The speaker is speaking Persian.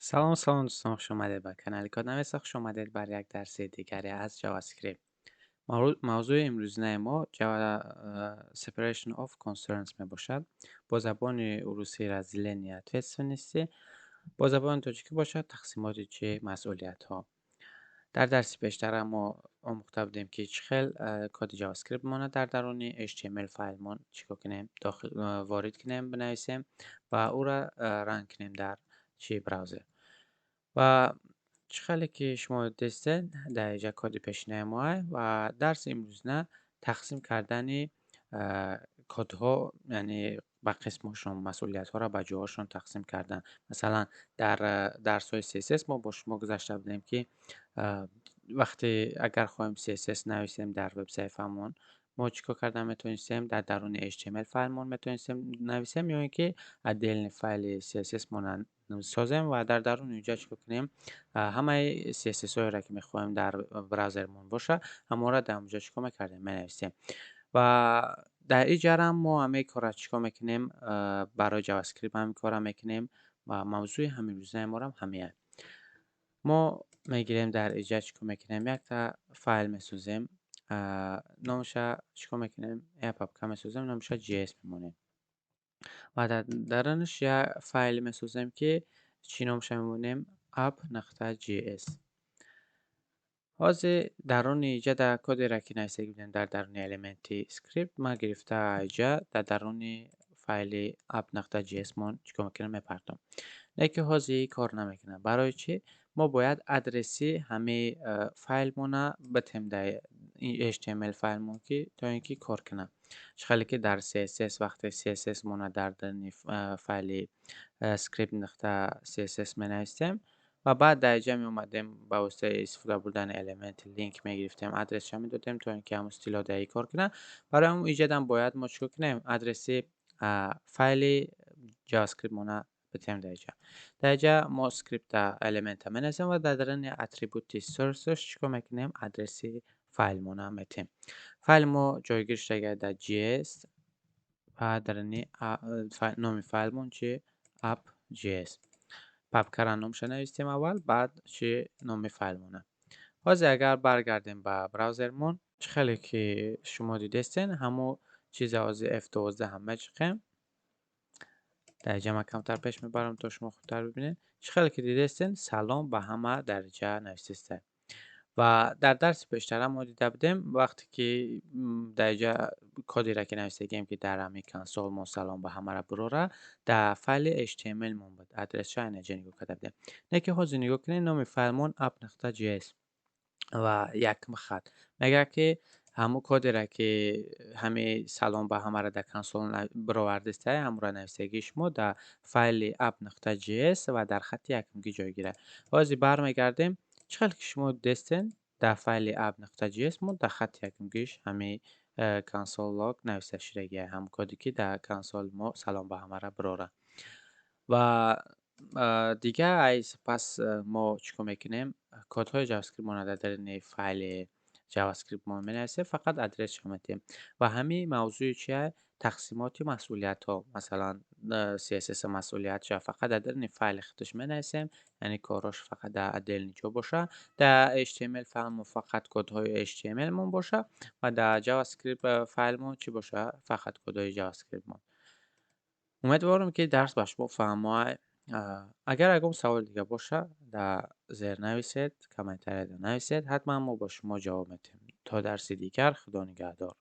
سلام دوستان، خوش اومدید به کانال کدنویس. خوش اومدید بر یک درس دیگری از جاوا اسکریپت. موضوع امروزی ما جاوا separation of concerns می باشد. با زبان روسی را زلنی ответственности، با زبان تاجیکی باشد تقسیمات چه مسئولیت ها. در درس پیشتر ما آموخته بودیم که چه خیل کد جاوا اسکریپت ما در درون HTML فایل ما چیکار کنیم، داخل وارد کنیم، بنویسیم و او را رن کنیم در چه براوزر. و چقدر که شما دستن در اینجا کد پیشینه ما و درس امروز نه تقسیم کردن کدها، یعنی با قسمشون مسئولیت ها را به جاهاشون تقسیم کردن. مثلا در درس های CSS ما با شما گذاشته بودیم که وقتی اگر خواهیم CSS نویسیم در وبسایتمون، ما چیکار کردن میتونستیم در درون HTML فایلمون میتونستیم نویسیم، یا اینکه از فایل CSS مون سازیم و در درون اینجا چیکار کنیم همه CSS هایی را که میخوایم در براوزرمون باشه همه را در اونجا چیکار میکردیم مینویسیم. و در این جرم ما همه کار را چیکار میکنیم برای جاوا اسکریپت هم کار را میکنیم و موضوع همین روزه ما هم همینه. ما میگیریم در اینجا چیکار میکنیم، یک تا فایل میسازیم، نامش چیکار میکنیم، اپ میسازیم، نامش JS میمونه و در درونش یک فایل میسازیم که چی نامش میمونیم app.js. حاضر درون اینجا در کد را که نوشته در درون الیمنت اسکریپت ما گرفته اینجا در درون فایل app.js من چیکار میکنم میپرتم، نه که حاضر کار نمیکنه. برای چی؟ ما باید ادرسی همه فایل مون بتیم در این HTML فایل مون که تا اینکه کار کنه. شغلی که در CSS وقتی CSS مون در درون فایل اسکریپت نقطه CSS می نویسیم و بعد در اینجا می اومدیم با واسطه استفاده بردن الیمنت لینک می گرفتیم، ادرس می دادیم تا اینکه هم استیلا در کار کنه. برای اون ایجادم باید ما چیکار کنیم، ادرسی فایل جاوا اسکریپت مون بتیم در اینجا ما اسکریپت الیمنت می نویسیم و در درون اتریبوت سورسش چیکار میکنیم، ادرسی فایل مون میتیم. فایل ما جایگیرش دیگه در JS و درون نام فایل مون چی app.js. پاپ نامش نوشتیم اول، بعد چی نام فایل مونه. حاضر اگر برگردیم به براوزرمون، خیلی که شما دیدستین همو چیز از F12 همه چیخیم در اینجا من کمتر پیش میبرم تا شما خوبتر ببینید. خیلی که دیدستین سلام به همه درجه نوشته. و در درس پیشتر ما دیده بودیم وقتی که در اینجا کدی را که نوشتیم که در همین کنسول ما سلام به همه را بروره در فایل HTML مون بود، ادرس شاین اینجا نگاه کرده بودیم. نه که حاضر نگاه کنید نام فایل مون app.js و یک خط مگر که همون کد را که همه سلام به همه را در کنسول برآورده است همون را نوشتگیش ما در فایل app.js و در خط یکم جایگیره. بازی برمیگردیم چقدر که شما دستین در فایل app.js ما در خط یکمگیش همه کنسول لاگ نوشته شده، هم کدی که در کنسول ما سلام به همه را براره. و دیگه ایس پس ما چیکار میکنیم، کدهای جاوا اسکریپت ما در درون فایل جاوا اسکریپت ما مینویسیم، فقط ادرس میتیم و همین موضوع چیه، تقسیمات مسئولیت ها. مثلا CSS مسئولیت چه فقط در درون فایل خودش مینویسیم، یعنی کاراش فقط در اینجا باشه. در HTML فایل ما فقط کدهای HTML مون باشه و در جاوا اسکریپت فایل ما چی باشه، فقط کدهای جاوا اسکریپت ما. امیدوارم که درس به شما فهمه. اگر سوال دیگه باشه در زیر نویسید، کامنتر نویسید، حتما ما با شما جواب میدیم. تا درس دیگر، خدا نگهدار.